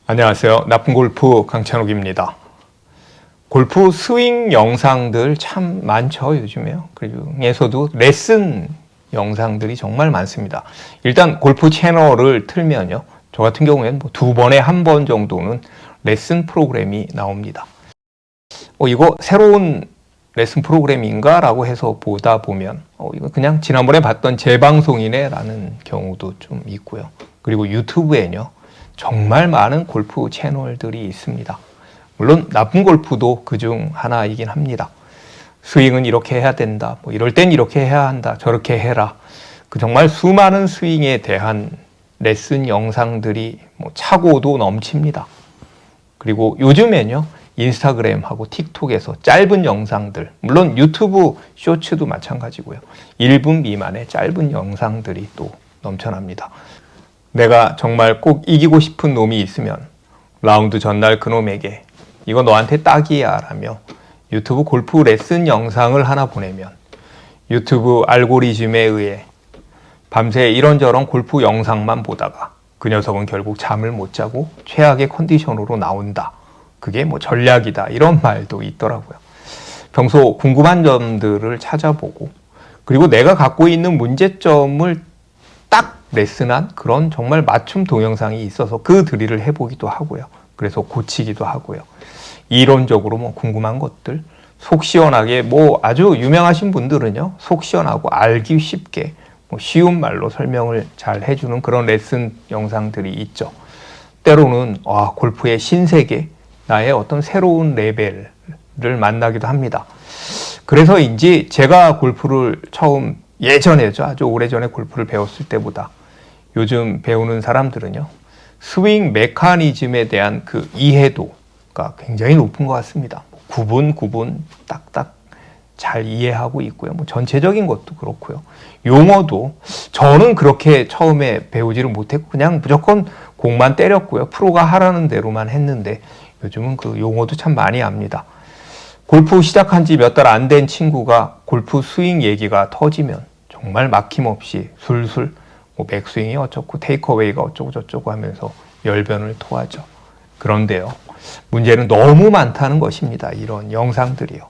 안녕하세요. 나쁜 골프 강찬욱입니다. 골프 스윙 영상들 참 많죠, 요즘에요. 그중에서도 레슨 영상들이 정말 많습니다. 일단 골프 채널을 틀면요, 저 같은 경우에는 두 번에 한 번 정도는 레슨 프로그램이 나옵니다. 이거 새로운 레슨 프로그램인가? 라고 해서 보다 보면 이거 그냥 지난번에 봤던 재방송이네 라는 경우도 좀 있고요. 그리고 유튜브에는요, 정말 많은 골프 채널들이 있습니다. 물론 나쁜 골프도 그중 하나이긴 합니다. 스윙은 이렇게 해야 된다, 이럴 땐 이렇게 해야 한다, 저렇게 해라. 정말 수많은 스윙에 대한 레슨 영상들이 차고도 넘칩니다. 그리고 요즘엔요, 인스타그램하고 틱톡에서 짧은 영상들, 물론 유튜브 쇼츠도 마찬가지고요, 1분 미만의 짧은 영상들이 또 넘쳐납니다. 내가 정말 꼭 이기고 싶은 놈이 있으면 라운드 전날 그놈에게 이거 너한테 딱이야 라며 유튜브 골프 레슨 영상을 하나 보내면 유튜브 알고리즘에 의해 밤새 이런저런 골프 영상만 보다가 그 녀석은 결국 잠을 못 자고 최악의 컨디션으로 나온다. 그게 전략이다, 이런 말도 있더라고요. 평소 궁금한 점들을 찾아보고, 그리고 내가 갖고 있는 문제점을 딱 레슨한 그런 정말 맞춤 동영상이 있어서 그 드릴을 해보기도 하고요. 그래서 고치기도 하고요. 이론적으로 궁금한 것들, 속 시원하게 아주 유명하신 분들은요, 속 시원하고 알기 쉽게 쉬운 말로 설명을 잘 해주는 그런 레슨 영상들이 있죠. 때로는 골프의 신세계, 나의 어떤 새로운 레벨을 만나기도 합니다. 그래서인지 제가 골프를 처음, 예전에죠, 아주 오래전에 골프를 배웠을 때보다 요즘 배우는 사람들은요, 스윙 메커니즘에 대한 그 이해도가 굉장히 높은 것 같습니다. 구분 딱딱 잘 이해하고 있고요. 전체적인 것도 그렇고요. 용어도 저는 그렇게 처음에 배우지를 못했고 그냥 무조건 공만 때렸고요. 프로가 하라는 대로만 했는데 요즘은 그 용어도 참 많이 압니다. 골프 시작한 지 몇 달 안 된 친구가 골프 스윙 얘기가 터지면 정말 막힘없이 술술 백스윙이 어쩌고 테이크어웨이가 어쩌고 저쩌고 하면서 열변을 토하죠. 그런데요, 문제는 너무 많다는 것입니다. 이런 영상들이요.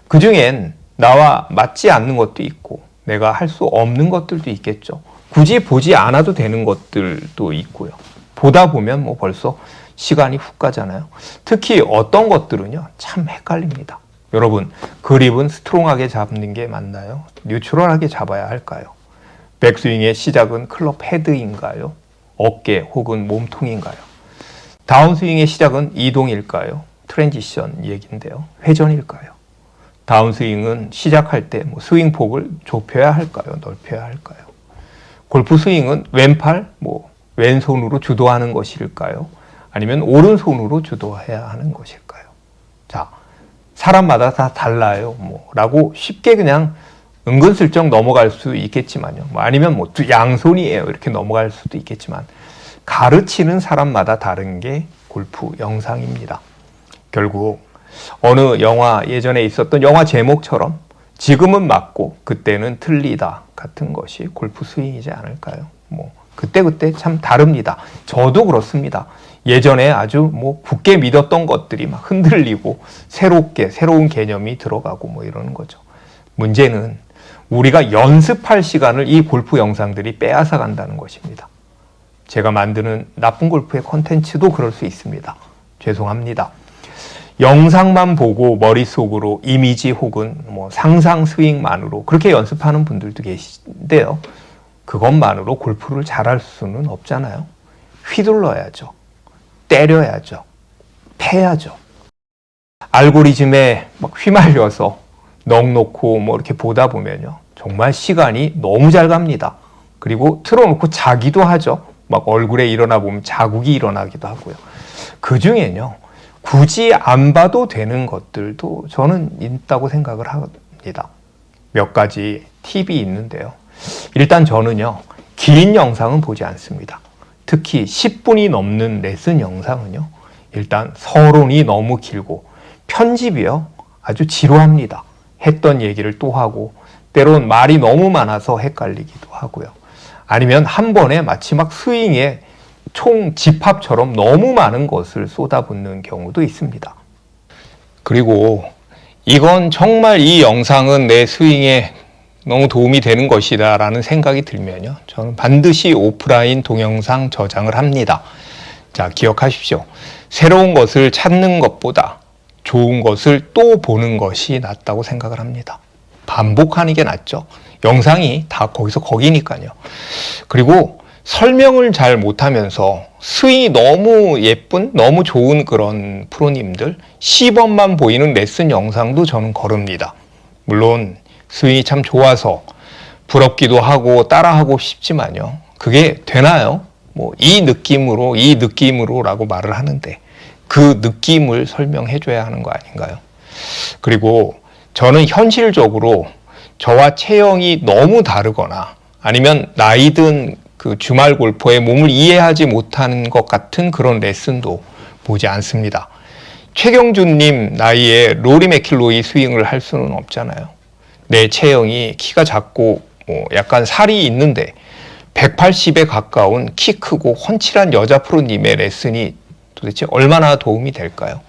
그중엔 나와 맞지 않는 것도 있고 내가 할 수 없는 것들도 있겠죠. 굳이 보지 않아도 되는 것들도 있고요. 보다 보면 벌써 시간이 훅 가잖아요. 특히 어떤 것들은요, 참 헷갈립니다. 여러분, 그립은 스트롱하게 잡는 게 맞나요? 뉴트럴하게 잡아야 할까요? 백스윙의 시작은 클럽 헤드인가요? 어깨 혹은 몸통인가요? 다운스윙의 시작은 이동일까요? 트랜지션 얘기인데요. 회전일까요? 다운스윙은 시작할 때 스윙폭을 좁혀야 할까요? 넓혀야 할까요? 골프 스윙은 왼팔, 왼손으로 주도하는 것일까요? 아니면 오른손으로 주도해야 하는 것일까요? 자, 사람마다 다 달라요. 라고 쉽게 그냥 은근슬쩍 넘어갈 수 있겠지만요. 아니면 양손이에요, 이렇게 넘어갈 수도 있겠지만, 가르치는 사람마다 다른 게 골프 영상입니다. 결국 어느 영화, 예전에 있었던 영화 제목처럼 지금은 맞고 그때는 틀리다 같은 것이 골프 스윙이지 않을까요? 그때 참 다릅니다. 저도 그렇습니다. 예전에 아주 굳게 믿었던 것들이 막 흔들리고 새로운 개념이 들어가고 이러는 거죠. 문제는 우리가 연습할 시간을 이 골프 영상들이 빼앗아 간다는 것입니다. 제가 만드는 나쁜 골프의 콘텐츠도 그럴 수 있습니다. 죄송합니다. 영상만 보고 머릿속으로 이미지 혹은 상상 스윙만으로 그렇게 연습하는 분들도 계신데요, 그것만으로 골프를 잘할 수는 없잖아요. 휘둘러야죠. 때려야죠. 패야죠. 알고리즘에 휘말려서 넋놓고 이렇게 보다 보면요, 정말 시간이 너무 잘 갑니다. 그리고 틀어놓고 자기도 하죠. 얼굴에 일어나 보면 자국이 일어나기도 하고요. 그 중엔요, 굳이 안 봐도 되는 것들도 저는 있다고 생각을 합니다. 몇 가지 팁이 있는데요. 일단 저는요, 긴 영상은 보지 않습니다. 특히 10분이 넘는 레슨 영상은요, 일단 서론이 너무 길고 편집이요, 아주 지루합니다. 했던 얘기를 또 하고 때론 말이 너무 많아서 헷갈리기도 하고요. 아니면 한 번에 마치 스윙에 총 집합처럼 너무 많은 것을 쏟아붓는 경우도 있습니다. 그리고 이건 정말 이 영상은 내 스윙에 너무 도움이 되는 것이다 라는 생각이 들면요, 저는 반드시 오프라인 동영상 저장을 합니다. 자, 기억하십시오. 새로운 것을 찾는 것보다 좋은 것을 또 보는 것이 낫다고 생각을 합니다. 반복하는 게 낫죠. 영상이 다 거기서 거기니까요. 그리고 설명을 잘 못하면서 스윙이 너무 예쁜, 너무 좋은 그런 프로님들 시범만 보이는 레슨 영상도 저는 거릅니다. 물론 스윙이 참 좋아서 부럽기도 하고 따라하고 싶지만요, 그게 되나요? 뭐 이 느낌으로 라고 말을 하는데 그 느낌을 설명해 줘야 하는 거 아닌가요? 그리고 저는 현실적으로 저와 체형이 너무 다르거나 아니면 나이든 그 주말 골퍼의 몸을 이해하지 못하는 것 같은 그런 레슨도 보지 않습니다. 최경준님 나이에 로리 맥킬로이 스윙을 할 수는 없잖아요. 내 체형이 키가 작고 뭐 약간 살이 있는데 180에 가까운 키 크고 훤칠한 여자 프로님의 레슨이 도대체 얼마나 도움이 될까요?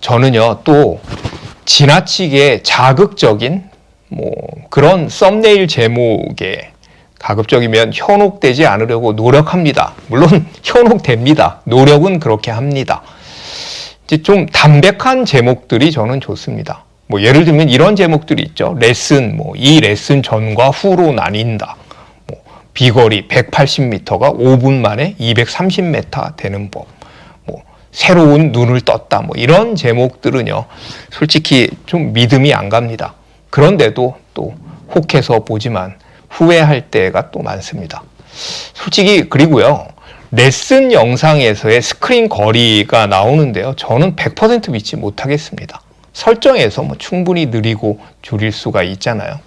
저는요, 또 지나치게 자극적인 뭐 그런 썸네일 제목에 가급적이면 현혹되지 않으려고 노력합니다. 물론 현혹됩니다. 노력은 그렇게 합니다. 이제 좀 담백한 제목들이 저는 좋습니다. 뭐 예를 들면 이런 제목들이 있죠. 레슨, 뭐 이 레슨 전과 후로 나뉜다. 뭐 비거리 180m가 5분 만에 230m 되는 법. 뭐 새로운 눈을 떴다. 뭐 이런 제목들은요, 솔직히 좀 믿음이 안 갑니다. 그런데도 또 혹해서 보지만 후회할 때가 또 많습니다. 솔직히 그리고요, 레슨 영상에서의 스크린 거리가 나오는데요, 저는 100% 믿지 못하겠습니다. 설정에서 뭐 충분히 느리고 줄일 수가 있잖아요.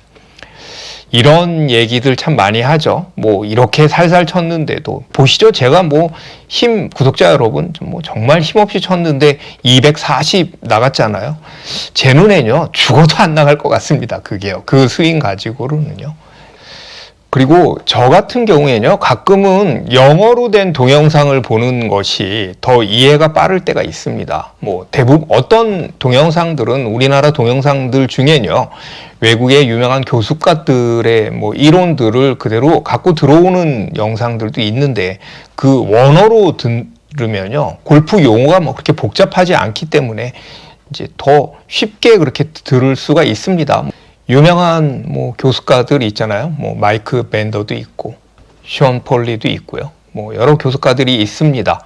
이런 얘기들 참 많이 하죠. 뭐 이렇게 살살 쳤는데도 보시죠. 제가 뭐 구독자 여러분 뭐 정말 힘없이 쳤는데 240 나갔잖아요. 제 눈에는요, 죽어도 안 나갈 것 같습니다. 그게요. 그 스윙 가지고는요. 그리고 저 같은 경우에는요, 가끔은 영어로 된 동영상을 보는 것이 더 이해가 빠를 때가 있습니다. 뭐 대부분 어떤 동영상들은 우리나라 동영상들 중에는요, 외국의 유명한 교수가들의 뭐 이론들을 그대로 갖고 들어오는 영상들도 있는데 그 원어로 들으면요, 골프 용어가 뭐 그렇게 복잡하지 않기 때문에 이제 더 쉽게 그렇게 들을 수가 있습니다. 유명한 뭐 교수가들이 있잖아요. 뭐 마이크 밴더도 있고 션 폴리도 있고요. 뭐 여러 교수가들이 있습니다.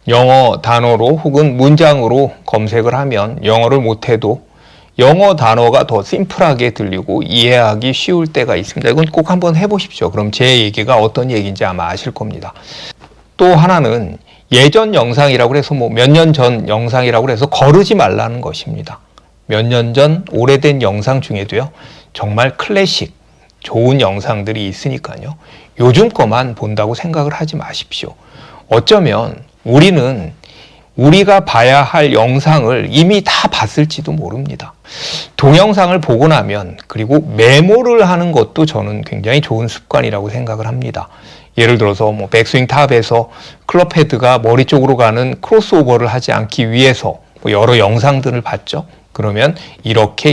영어 단어로 혹은 문장으로 검색을 하면 영어를 못해도 영어 단어가 더 심플하게 들리고 이해하기 쉬울 때가 있습니다. 이건 꼭 한번 해보십시오. 그럼 제 얘기가 어떤 얘기인지 아마 아실 겁니다. 또 하나는 예전 영상이라고 해서 뭐 몇 년 전 영상이라고 해서 거르지 말라는 것입니다. 몇 년 전 오래된 영상 중에도요, 정말 클래식, 좋은 영상들이 있으니까요, 요즘 거만 본다고 생각을 하지 마십시오. 어쩌면 우리는 우리가 봐야 할 영상을 이미 다 봤을지도 모릅니다. 동영상을 보고 나면 그리고 메모를 하는 것도 저는 굉장히 좋은 습관이라고 생각을 합니다. 예를 들어서 뭐 백스윙 탑에서 클럽 헤드가 머리 쪽으로 가는 크로스오버를 하지 않기 위해서 뭐 여러 영상들을 봤죠. 그러면 이렇게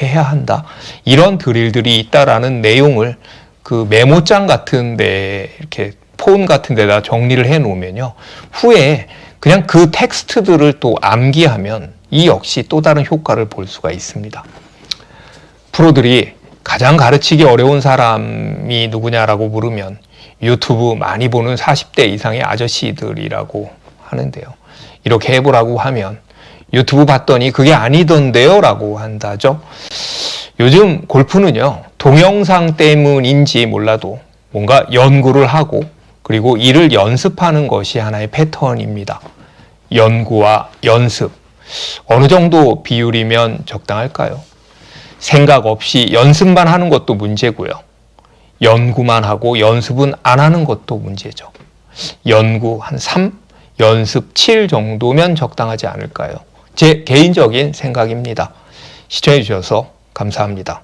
해야 한다. 이런 드릴들이 있다라는 내용을 그 메모장 같은 데 이렇게 폰 같은 데다 정리를 해 놓으면요, 후에 그냥 그 텍스트들을 또 암기하면 이 역시 또 다른 효과를 볼 수가 있습니다. 프로들이 가장 가르치기 어려운 사람이 누구냐라고 물으면 유튜브 많이 보는 40대 이상의 아저씨들이라고 하는데요. 이렇게 해보라고 하면 유튜브 봤더니 그게 아니던데요 라고 한다죠. 요즘 골프는요, 동영상 때문인지 몰라도 뭔가 연구를 하고 그리고 이를 연습하는 것이 하나의 패턴입니다. 연구와 연습, 어느 정도 비율이면 적당할까요? 생각 없이 연습만 하는 것도 문제고요, 연구만 하고 연습은 안 하는 것도 문제죠. 연구 한 3, 연습 7 정도면 적당하지 않을까요? 제 개인적인 생각입니다. 시청해 주셔서 감사합니다.